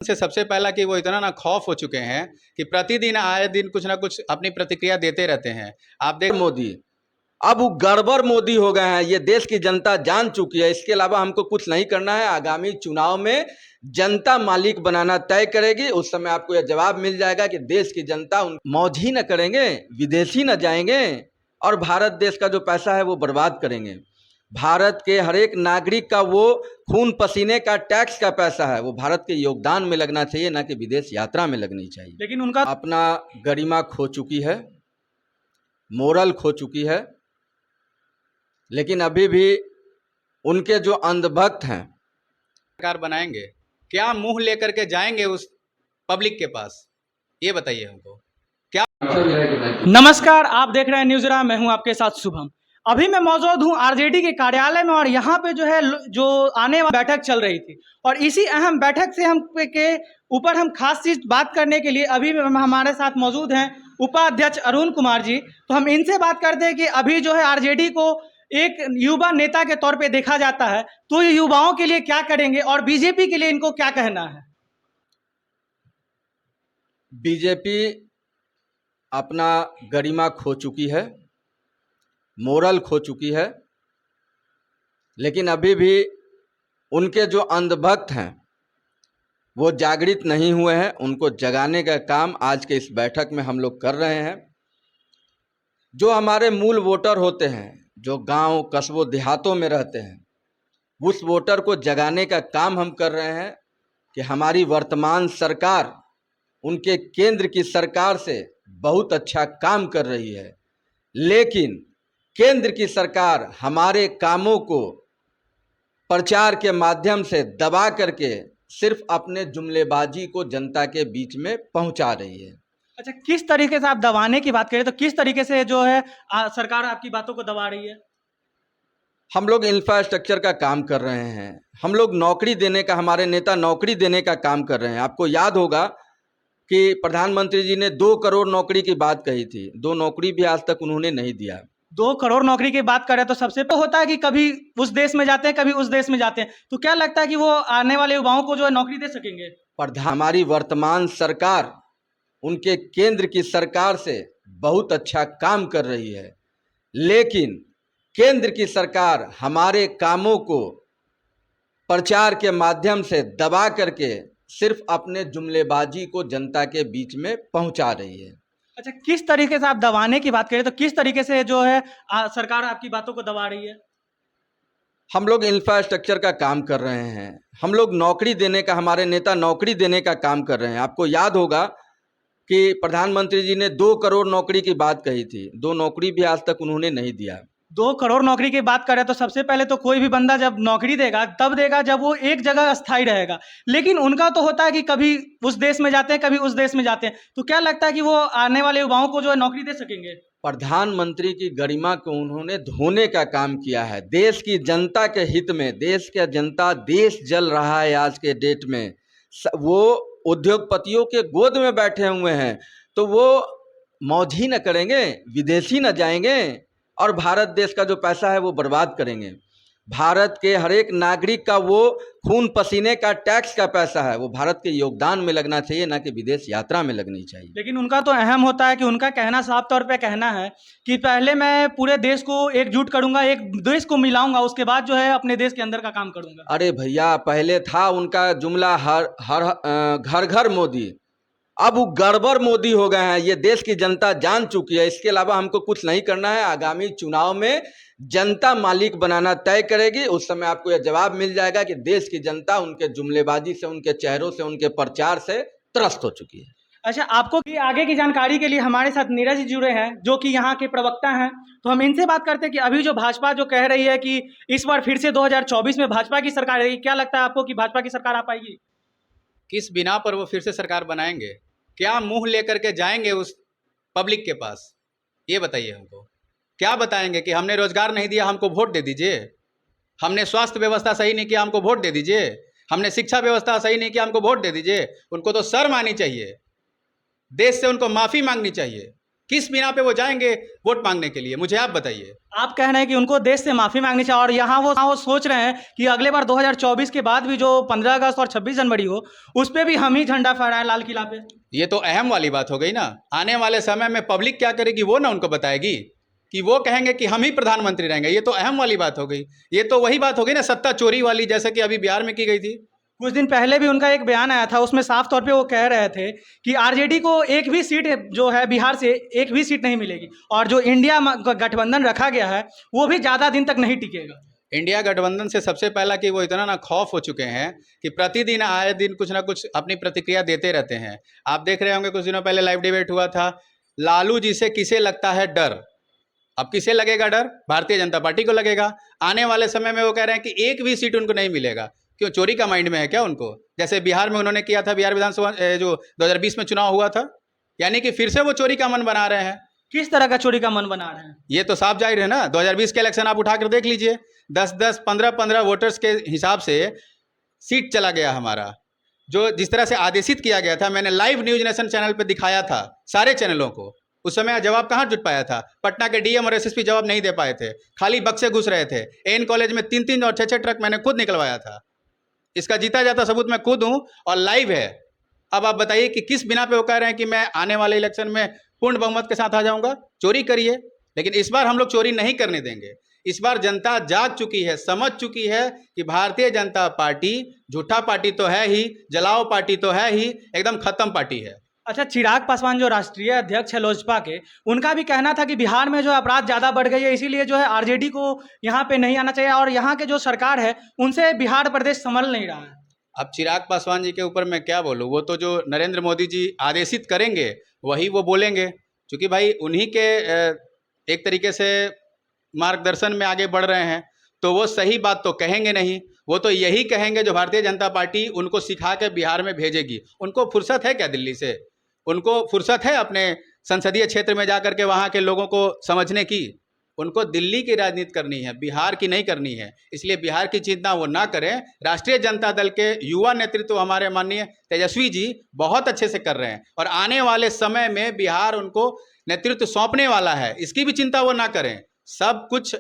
से सबसे पहला कि वो इतना ना खौफ हो चुके हैं कि प्रतिदिन आए दिन कुछ ना कुछ अपनी प्रतिक्रिया देते रहते हैं। आप देख मोदी अब वो गड़बड़ मोदी हो गए हैं, ये देश की जनता जान चुकी है। इसके अलावा हमको कुछ नहीं करना है। आगामी चुनाव में जनता मालिक बनाना तय करेगी। उस समय आपको यह जवाब मिल जाएगा कि देश की जनता मौज ही न करेंगे, विदेशी न जाएंगे और भारत देश का जो पैसा है वो बर्बाद करेंगे। भारत के हर एक नागरिक का वो खून पसीने का टैक्स का पैसा है, वो भारत के योगदान में लगना चाहिए, ना कि विदेश यात्रा में लगनी चाहिए। लेकिन उनका अपना गरिमा खो चुकी है, मोरल खो चुकी है, लेकिन अभी भी उनके जो अंधभक्त हैं सरकार बनाएंगे, क्या मुंह लेकर के जाएंगे उस पब्लिक के पास, ये बताइए हमको। क्या नमस्कार, आप देख रहे हैं न्यूज़रा। मैं हूं आपके साथ शुभम। अभी मैं मौजूद हूं आरजेडी के कार्यालय में और यहां पे जो आने वाली बैठक चल रही थी और इसी अहम बैठक से के ऊपर हम खास चीज बात करने के लिए अभी हमारे साथ मौजूद हैं उपाध्यक्ष अरुण कुमार जी। तो हम इनसे बात करते हैं कि अभी जो है आरजेडी को एक युवा नेता के तौर पे देखा जाता है, तो ये युवाओं के लिए क्या करेंगे और बीजेपी के लिए इनको क्या कहना है। बीजेपी अपना गरिमा खो चुकी है, मोरल खो चुकी है, लेकिन अभी भी उनके जो अंधभक्त हैं वो जागृत नहीं हुए हैं। उनको जगाने का काम आज के इस बैठक में हम लोग कर रहे हैं। जो हमारे मूल वोटर होते हैं, जो गांव कस्बों देहातों में रहते हैं, उस वोटर को जगाने का काम हम कर रहे हैं कि हमारी वर्तमान सरकार उनके केंद्र की सरकार से बहुत अच्छा काम कर रही है, लेकिन केंद्र की सरकार हमारे कामों को प्रचार के माध्यम से दबा करके सिर्फ अपने जुमलेबाजी को जनता के बीच में पहुंचा रही है। अच्छा, किस तरीके से आप दबाने की बात करें तो किस तरीके से जो है सरकार आपकी बातों को दबा रही है। हम लोग इंफ्रास्ट्रक्चर का काम कर रहे हैं, हम लोग नौकरी देने का, हमारे नेता नौकरी देने का काम कर रहे हैं। आपको याद होगा कि प्रधानमंत्री जी ने 2 करोड़ नौकरी की बात कही थी, 2 नौकरी भी आज तक उन्होंने नहीं दिया। 2 करोड़ नौकरी की बात करें तो सबसे तो होता है कि कभी उस देश में जाते हैं, कभी उस देश में जाते हैं, तो क्या लगता है कि वो आने वाले युवाओं को जो है नौकरी दे सकेंगे। हमारी वर्तमान सरकार उनके केंद्र की सरकार से बहुत अच्छा काम कर रही है, लेकिन केंद्र की सरकार हमारे कामों को प्रचार के माध्यम से दबा करके सिर्फ अपने जुमलेबाजी को जनता के बीच में पहुंचा रही है। अच्छा, किस तरीके से आप दबाने की बात करें तो किस तरीके से जो है सरकार आपकी बातों को दबा रही है। हम लोग इंफ्रास्ट्रक्चर का काम कर रहे हैं, हम लोग नौकरी देने का, हमारे नेता नौकरी देने का काम कर रहे हैं। आपको याद होगा कि प्रधानमंत्री जी ने 2 करोड़ नौकरी की बात कही थी, 2 नौकरी भी आज तक उन्होंने नहीं दिया। 2 करोड़ नौकरी की बात करें तो सबसे पहले तो कोई भी बंदा जब नौकरी देगा तब देगा जब वो एक जगह स्थायी रहेगा, लेकिन उनका तो होता है कि कभी उस देश में जाते हैं, कभी उस देश में जाते हैं, तो क्या लगता है कि वो आने वाले युवाओं को जो है नौकरी दे सकेंगे। प्रधानमंत्री की गरिमा को उन्होंने धोने का काम किया है, देश की जनता के हित में। देश का जनता, देश जल रहा है आज के डेट में, वो उद्योगपतियों के गोद में बैठे हुए हैं, तो वो मौज ही न करेंगे, विदेशी न जाएंगे और भारत देश का जो पैसा है वो बर्बाद करेंगे। भारत के हर एक नागरिक का वो खून पसीने का टैक्स का पैसा है, वो भारत के योगदान में लगना चाहिए, ना कि विदेश यात्रा में लगनी चाहिए। लेकिन उनका तो अहम होता है कि उनका कहना साफ तौर पे कहना है कि पहले मैं पूरे देश को एकजुट करूंगा, एक देश को मिलाऊंगा, उसके बाद जो है अपने देश के अंदर का काम करूंगा। अरे भैया, पहले था उनका जुमला घर घर मोदी, अब वो गड़बड़ मोदी हो गए हैं, ये देश की जनता जान चुकी है। इसके अलावा हमको कुछ नहीं करना है। आगामी चुनाव में जनता मालिक बनाना तय करेगी। उस समय आपको यह जवाब मिल जाएगा कि देश की जनता उनके जुमलेबाजी से, उनके चेहरों से, उनके प्रचार से त्रस्त हो चुकी है। अच्छा, आपको की आगे की जानकारी के लिए हमारे साथ नीरज जी जुड़े हैं जो कि यहाँ के प्रवक्ता हैं, तो हम इनसे बात करते हैं कि अभी जो भाजपा जो कह रही है कि इस बार फिर से 2024 में भाजपा की सरकार रहेगी, क्या लगता है आपको कि भाजपा की सरकार आ पाएगी। किस बिना पर वो फिर से सरकार बनाएंगे, क्या मुंह लेकर के जाएंगे उस पब्लिक के पास, ये बताइए हमको। क्या बताएंगे कि हमने रोजगार नहीं दिया, हमको वोट दे दीजिए, हमने स्वास्थ्य व्यवस्था सही नहीं किया, हमको वोट दे दीजिए, हमने शिक्षा व्यवस्था सही नहीं किया, हमको वोट दे दीजिए। उनको तो शर्म आनी चाहिए, देश से उनको माफ़ी मांगनी चाहिए किस बिना पे वो जाएंगे वोट मांगने के लिए, मुझे आप बताइए। आप कह रहे हैं कि उनको देश से माफ़ी मांगनी चाहिए और यहाँ वो सोच रहे हैं कि अगले बार 2024 के बाद भी जो 15 अगस्त और 26 जनवरी हो उस पर भी हम ही झंडा फहराएं लाल किला पे। ये तो अहम वाली बात हो गई ना। आने वाले समय में पब्लिक क्या करेगी वो ना उनको बताएगी, कि वो कहेंगे कि हम ही प्रधानमंत्री रहेंगे। ये तो अहम वाली बात हो गई। ये तो वही बात हो गई ना सत्ता चोरी वाली, जैसे कि अभी बिहार में की गई थी। कुछ दिन पहले भी उनका एक बयान आया था, उसमें साफ तौर पे वो कह रहे थे कि आरजेडी को एक भी सीट जो है बिहार से एक भी सीट नहीं मिलेगी और जो इंडिया गठबंधन रखा गया है वो भी ज़्यादा दिन तक नहीं टिकेगा। इंडिया गठबंधन से सबसे पहला कि वो इतना ना खौफ हो चुके हैं कि प्रतिदिन आए दिन कुछ ना कुछ अपनी प्रतिक्रिया देते रहते हैं। आप देख रहे होंगे कुछ दिनों पहले लाइव डिबेट हुआ था, लालू जी से किसे लगता है डर। अब किसे लगेगा डर? भारतीय जनता पार्टी को लगेगा। आने वाले समय में वो कह रहे हैं कि एक भी सीट उनको नहीं मिलेगा। क्यों, चोरी का माइंड में है क्या उनको? जैसे बिहार में उन्होंने किया था, बिहार विधानसभा जो 2020 में चुनाव हुआ था, यानी कि फिर से वो चोरी का मन बना रहे हैं। किस तरह का चोरी का मन बना रहे हैं? ये तो साफ जाहिर है ना। 2020 के इलेक्शन आप उठाकर देख लीजिए, 10-10, 15-15 वोटर्स के हिसाब से सीट चला गया हमारा। जो जिस तरह से आदेशित किया गया था, मैंने लाइव न्यूज नेशन चैनल पे दिखाया था सारे चैनलों को। उस समय जवाब कहाँ जुट पाया था? पटना के डीएम और एसएसपी जवाब नहीं दे पाए थे, खाली बक्से घुस रहे थे। एन कॉलेज में 3-3 और 6-6 ट्रक मैंने खुद निकलवाया था। इसका जीता जाता सबूत मैं खुद हूँ और लाइव है। अब आप बताइए कि किस बिना पे वो कह रहे हैं कि मैं आने वाले इलेक्शन में पूर्ण बहुमत के साथ आ जाऊंगा। चोरी करिए, लेकिन इस बार हम लोग चोरी नहीं करने देंगे। इस बार जनता जाग चुकी है, समझ चुकी है कि भारतीय जनता पार्टी झूठा पार्टी तो है ही, जलाओ पार्टी तो है ही, एकदम खत्म पार्टी है। अच्छा, चिराग पासवान जो राष्ट्रीय अध्यक्ष है लोजपा के, उनका भी कहना था कि बिहार में जो अपराध ज़्यादा बढ़ गई है, इसीलिए जो है आरजेडी को यहाँ पे नहीं आना चाहिए और यहाँ के जो सरकार है उनसे बिहार प्रदेश संभल नहीं रहा है। अब चिराग पासवान जी के ऊपर मैं क्या बोलूँ, वो तो जो नरेंद्र मोदी जी आदेशित करेंगे वही वो बोलेंगे, क्योंकि भाई उन्हीं के एक तरीके से मार्गदर्शन में आगे बढ़ रहे हैं, तो वो सही बात तो कहेंगे नहीं। वो तो यही कहेंगे जो भारतीय जनता पार्टी उनको सिखा के बिहार में भेजेगी। उनको फुर्सत है क्या दिल्ली से? उनको फुर्सत है अपने संसदीय क्षेत्र में जाकर के वहाँ के लोगों को समझने की? उनको दिल्ली की राजनीति करनी है, बिहार की नहीं करनी है। इसलिए बिहार की चिंता वो ना करें। राष्ट्रीय जनता दल के युवा नेतृत्व हमारे माननीय तेजस्वी जी बहुत अच्छे से कर रहे हैं और आने वाले समय में बिहार उनको नेतृत्व सौंपने वाला है। इसकी भी चिंता वो ना करें, सब कुछ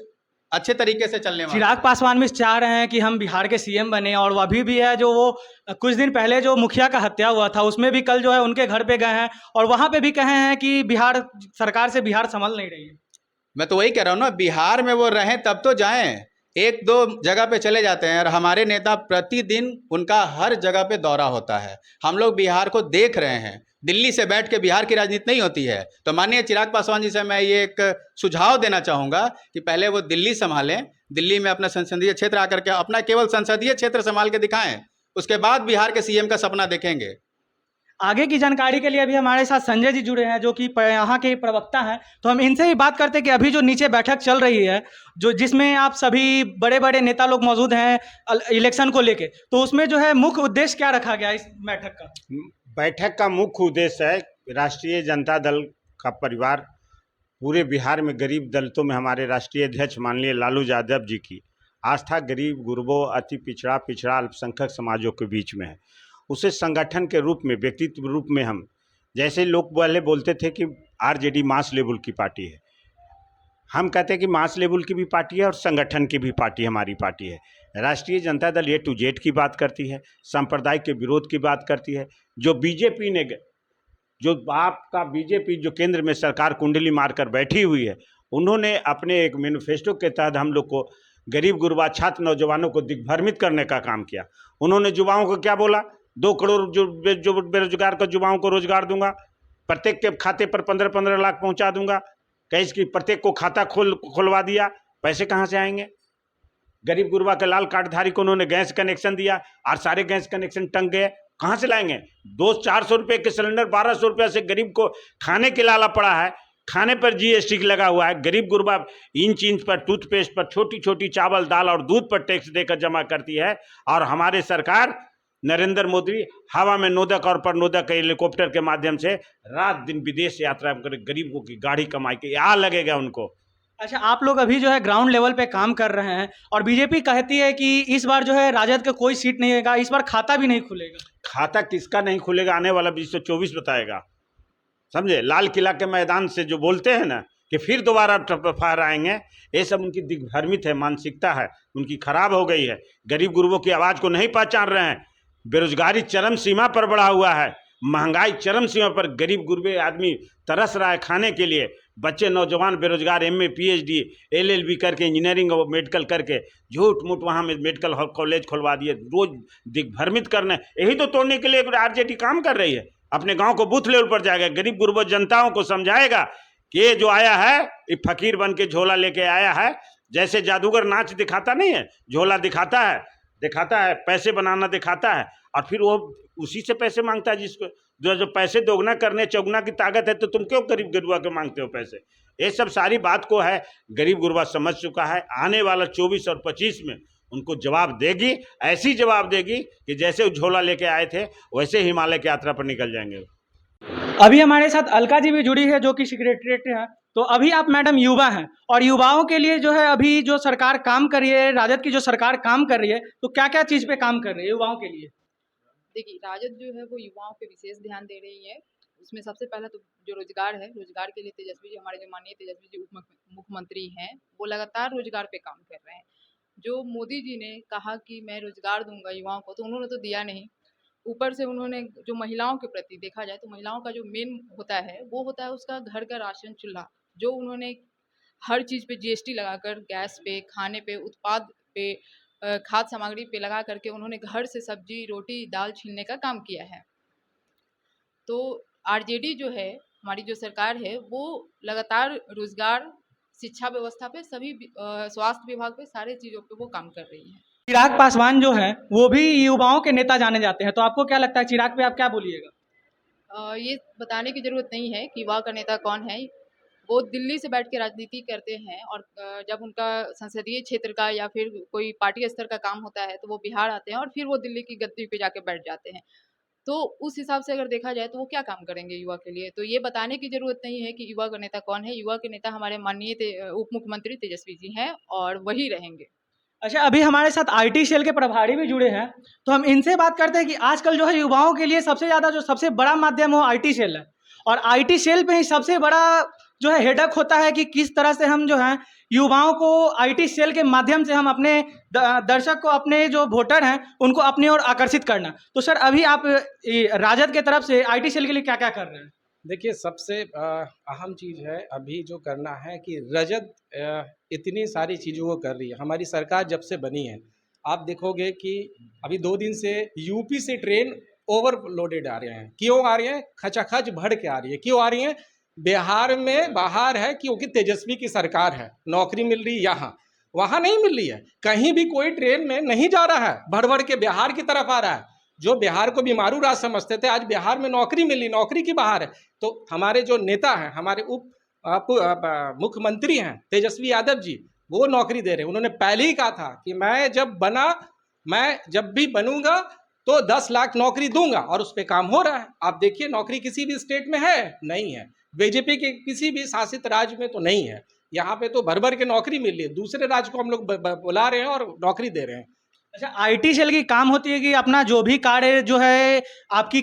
अच्छे तरीके से चलने वाला। चिराग पासवान भी चाह रहे हैं कि हम बिहार के सीएम बने और वो अभी भी है जो वो कुछ दिन पहले जो मुखिया का हत्या हुआ था उसमें भी कल जो है उनके घर पे गए हैं और वहाँ पे भी कहे हैं कि बिहार सरकार से बिहार संभल नहीं रही है। मैं तो वही कह रहा हूँ ना, बिहार में वो रहें तब तो जाएं। एक दो जगह पे चले जाते हैं और हमारे नेता प्रतिदिन उनका हर जगह पे दौरा होता है। हम लोग बिहार को देख रहे हैं। दिल्ली से बैठ के बिहार की राजनीति नहीं होती है। तो माननीय चिराग पासवान जी से मैं ये एक सुझाव देना चाहूँगा कि पहले वो दिल्ली संभालें, दिल्ली में अपना संसदीय क्षेत्र आकर के अपना केवल संसदीय क्षेत्र संभाल के दिखाएं, उसके बाद बिहार के सीएम का सपना देखेंगे। आगे की जानकारी के लिए अभी हमारे साथ संजय जी जुड़े हैं जो कि यहाँ के प्रवक्ता हैं, तो हम इनसे ही बात करते हैं कि अभी जो नीचे बैठक चल रही है जो जिसमें आप सभी बड़े बड़े नेता लोग मौजूद हैं इलेक्शन को लेके, तो उसमें जो है मुख्य उद्देश्य क्या रखा गया इस बैठक का? बैठक का मुख्य उद्देश्य है राष्ट्रीय जनता दल का परिवार पूरे बिहार में गरीब दलितों में हमारे राष्ट्रीय अध्यक्ष माननीय लालू यादव जी की आस्था गरीब गुरबों अति पिछड़ा अल्पसंख्यक समाजों के बीच में है। उसे संगठन के रूप में, व्यक्तित्व रूप में हम, जैसे लोग पहले बोलते थे कि आरजेडी मास लेवल की पार्टी है, हम कहते हैं कि मास लेवल की भी पार्टी है और संगठन की भी पार्टी हमारी पार्टी है। राष्ट्रीय Janata Dal A to Z की बात करती है, सांप्रदायिक के विरोध की बात करती है। जो बीजेपी ने, जो आपका बीजेपी जो केंद्र में सरकार कुंडली मारकर बैठी हुई है, उन्होंने अपने एक मैनिफेस्टो के तहत हम लोग को गरीब गुरबा छात्र नौजवानों को दिग्भ्रमित करने का काम किया। उन्होंने युवाओं को क्या बोला? 2 करोड़ जो बेरोजगार को युवाओं को रोजगार दूंगा, प्रत्येक के खाते पर 15-15 लाख पहुंचा दूंगा। कैसे कि प्रत्येक को खाता खुलवा दिया, पैसे कहाँ से आएंगे? गरीब गुरबा के लाल कार्डधारी को उन्होंने गैस कनेक्शन दिया और सारे गैस कनेक्शन टंग गए, कहाँ से लाएंगे? 400 रुपये के सिलेंडर 1200 रुपये से गरीब को खाने के लाला पड़ा है, खाने पर GST लगा हुआ है। गरीब गुरबा इंच पर, टूथपेस्ट पर, छोटी छोटी चावल दाल और दूध पर टैक्स देकर जमा करती है। और हमारे सरकार नरेंद्र मोदी हवा में नोदक और परनोदक हेलीकॉप्टर के माध्यम से रात दिन विदेश यात्रा कर गरीबों की गाड़ी कमाई के यहाँ लगेगा उनको। अच्छा, आप लोग अभी जो है ग्राउंड लेवल पे काम कर रहे हैं और बीजेपी कहती है कि इस बार जो है राजद का कोई सीट नहीं होगा, इस बार खाता भी नहीं खुलेगा। खाता किसका नहीं खुलेगा आने वाला 2024 बताएगा। समझे। लाल किला के मैदान से जो बोलते हैं ना कि फिर दोबारा फायर आएंगे, ये सब उनकी दिग्भ्रमित है, मानसिकता है उनकी खराब हो गई है। गरीब गुरबों की आवाज़ को नहीं पहचान रहे हैं। बेरोजगारी चरम सीमा पर बढ़ा हुआ है, महंगाई चरम सीमा पर, गरीब गुरबे आदमी तरस रहा है खाने के लिए। बच्चे नौजवान बेरोजगार, MA PhD LLB करके, इंजीनियरिंग और मेडिकल करके झूठ मूठ वहाँ में मेडिकल कॉलेज खुलवा दिए। रोज दिग्भ्रमित करने, यही तो तोड़ने के लिए RJD काम कर रही है। अपने गांव को बूथ लेवल पर जाएगा, गरीब गुरबा जनताओं को समझाएगा कि ये जो आया है ये फकीर बन के झोला लेके आया है। जैसे जादूगर नाच दिखाता नहीं है, झोला दिखाता है, पैसे बनाना दिखाता है, और फिर वो उसी से पैसे मांगता है जिसको जो पैसे दोगुना करने चौगुना की ताकत है। तो तुम क्यों गरीब गुरबा के मांगते हो पैसे? ये सब सारी बात को है गरीब गुरबा समझ चुका है। आने वाला 24 और 25 में उनको जवाब देगी, ऐसी जवाब देगी कि जैसे वो झोला लेके आए थे वैसे हिमालय की यात्रा पर निकल जाएंगे। अभी हमारे साथ अलका जी भी जुड़ी है जो कि सेक्रेटरीट है। तो अभी आप मैडम युवा हैं और युवाओं के लिए जो है अभी जो सरकार काम कर रही है, राजद की जो सरकार काम कर रही है, तो क्या क्या चीज़ पे काम कर रही है युवाओं के लिए? देखिए, राजद जो है वो युवाओं पे विशेष ध्यान दे रही है। उसमें सबसे पहला तो जो रोजगार है, रोजगार के लिए तेजस्वी जी, हमारे जो माननीय तेजस्वी जी मुख्यमंत्री हैं, वो लगातार रोजगार पे काम कर रहे हैं। जो मोदी जी ने कहा कि मैं रोजगार दूंगा युवाओं को, तो उन्होंने तो दिया नहीं। ऊपर से उन्होंने जो महिलाओं के प्रति देखा जाए तो महिलाओं का जो मेन होता है वो होता है उसका घर का राशन चूल्हा, जो उन्होंने हर चीज़ पे GST लगाकर, गैस पे, खाने पे, उत्पाद पे, खाद्य सामग्री पे लगा करके उन्होंने घर से सब्जी, रोटी, दाल छीलने का काम किया है। तो RJD जो है, हमारी जो सरकार है, वो लगातार रोजगार, शिक्षा व्यवस्था पे, सभी स्वास्थ्य विभाग पे, सारे चीज़ों पे वो काम कर रही है। चिराग पासवान जो है वो भी युवाओं के नेता जाने जाते हैं, तो आपको क्या लगता है चिराग पे आप क्या बोलिएगा? ये बताने की ज़रूरत नहीं है कि युवा का नेता कौन है। वो दिल्ली से बैठ के राजनीति करते हैं, और जब उनका संसदीय क्षेत्र का या फिर कोई पार्टी स्तर का काम होता है तो वो बिहार आते हैं और फिर वो दिल्ली की गद्दी पे जाके बैठ जाते हैं। तो उस हिसाब से अगर देखा जाए तो वो क्या काम करेंगे युवा के लिए, तो ये बताने की ज़रूरत नहीं है कि युवा का नेता कौन है। युवा के नेता हमारे माननीय उप मुख्यमंत्री तेजस्वी जी हैं और वही रहेंगे। अच्छा, अभी हमारे साथ IT सेल के प्रभारी भी जुड़े हैं, तो हम इनसे बात करते हैं कि आजकल जो है युवाओं के लिए सबसे ज़्यादा जो सबसे बड़ा माध्यम वो IT सेल है, और IT सेल पे ही सबसे बड़ा जो है हेडक होता है कि किस तरह से हम जो है युवाओं को IT सेल के माध्यम से हम अपने दर्शक को, अपने जो वोटर हैं उनको अपनी ओर आकर्षित करना। तो सर अभी आप राजद के तरफ से IT सेल के लिए क्या क्या कर रहे हैं? देखिए, सबसे अहम चीज़ है अभी जो करना है कि रजत इतनी सारी चीज़ों को कर रही है। हमारी सरकार जब से बनी है, आप देखोगे कि अभी 2 दिन से यूपी से ट्रेन ओवरलोडेड आ रहे हैं। क्यों आ रही हैं? खचाखच भर के आ रही है। क्यों आ रही हैं? बिहार में बाहर है क्योंकि तेजस्वी की सरकार है, नौकरी मिल रही यहाँ, वहाँ नहीं मिल रही है। कहीं भी कोई ट्रेन में नहीं जा रहा है, भर भर के बिहार की तरफ आ रहा है। जो बिहार को बीमारू राज्य समझते थे, आज बिहार में नौकरी मिली, नौकरी की बाहर है। तो हमारे जो नेता हैं, हमारे मुख्यमंत्री हैं तेजस्वी यादव जी, वो नौकरी दे रहे हैं। उन्होंने पहले ही कहा था कि मैं जब भी बनूंगा तो 10 लाख नौकरी दूंगा, और उस पर काम हो रहा है। आप देखिए, नौकरी किसी भी स्टेट में है? नहीं है। बीजेपी के किसी भी शासित राज्य में तो नहीं है। यहाँ पे तो भर भर के नौकरी मिल रही है। दूसरे राज्य को हम लोग बुला रहे हैं और नौकरी दे रहे हैं। अच्छा, IT सेल की काम होती है कि अपना जो भी कार्य जो है आपकी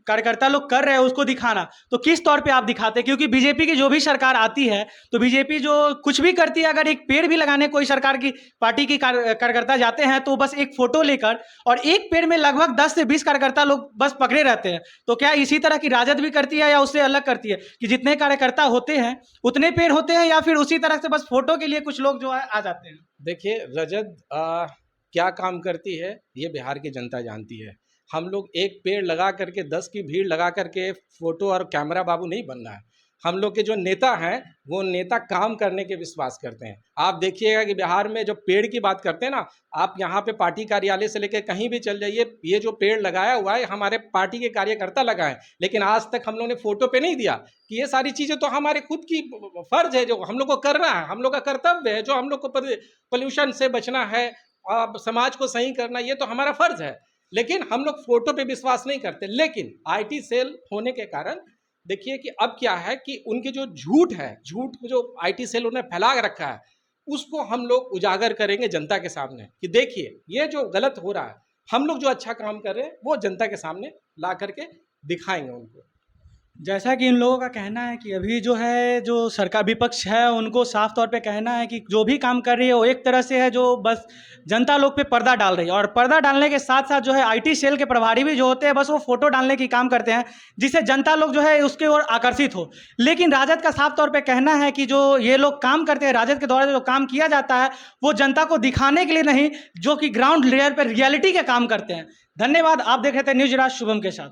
कार्यकर्ता लोग कर रहे हैं उसको दिखाना, तो किस तौर पे आप दिखाते हैं? क्योंकि बीजेपी की जो भी सरकार आती है तो बीजेपी जो कुछ भी करती है, अगर एक पेड़ भी लगाने कोई सरकार की पार्टी की कार्यकर्ता जाते हैं तो बस एक फोटो लेकर, और एक पेड़ में लगभग 10 से 20 कार्यकर्ता लोग बस पकड़े रहते हैं। तो क्या इसी तरह की राजद भी करती है या उससे अलग करती है कि जितने कार्यकर्ता होते हैं उतने पेड़ होते हैं, या फिर उसी तरह से बस फोटो के लिए कुछ लोग जो है आ जाते हैं? देखिए, रजत क्या काम करती है ये बिहार की जनता जानती है। हम लोग एक पेड़ लगा करके 10 की भीड़ लगा करके फोटो और कैमरा बाबू नहीं बनना है। हम लोग के जो नेता हैं वो नेता काम करने के विश्वास करते हैं। आप देखिएगा कि बिहार में जो पेड़ की बात करते हैं ना, आप यहाँ पे पार्टी कार्यालय से लेकर कहीं भी चल जाइए, ये जो पेड़ लगाया हुआ है हमारे पार्टी के कार्यकर्ता लगाए, लेकिन आज तक हम लोगों ने फोटो पे नहीं दिया कि ये सारी चीज़ें तो हमारे खुद की फर्ज है, जो हम लोग को करना है, हम लोग का कर्तव्य है, जो हम लोग को पोल्यूशन से बचना है, समाज को सही करना, ये तो हमारा फर्ज है। लेकिन हम लोग फोटो पे विश्वास नहीं करते। लेकिन IT सेल होने के कारण देखिए कि अब क्या है कि उनके जो झूठ जो IT सेल उन्होंने फैला रखा है, उसको हम लोग उजागर करेंगे जनता के सामने कि देखिए ये जो गलत हो रहा है, हम लोग जो अच्छा काम कर रहे हैं वो जनता के सामने ला करके दिखाएंगे उनको। जैसा कि इन लोगों का कहना है कि अभी जो है जो सरकार विपक्ष है उनको साफ तौर पे कहना है कि जो भी काम कर रही है वो एक तरह से है जो बस जनता लोग पे पर्दा डाल रही है, और पर्दा डालने के साथ साथ जो है आईटी सेल के प्रभारी भी जो होते हैं बस वो फोटो डालने की काम करते हैं जिससे जनता लोग जो है उसके ओर आकर्षित हो। लेकिन राजद का साफ तौर पे कहना है कि जो ये लोग काम करते हैं, राजद के द्वारा जो काम किया जाता है वो जनता को दिखाने के लिए नहीं, जो कि ग्राउंड लेयर पर रियलिटी के काम करते हैं। धन्यवाद। आप देख रहे थे न्यूज राज शुभम के साथ।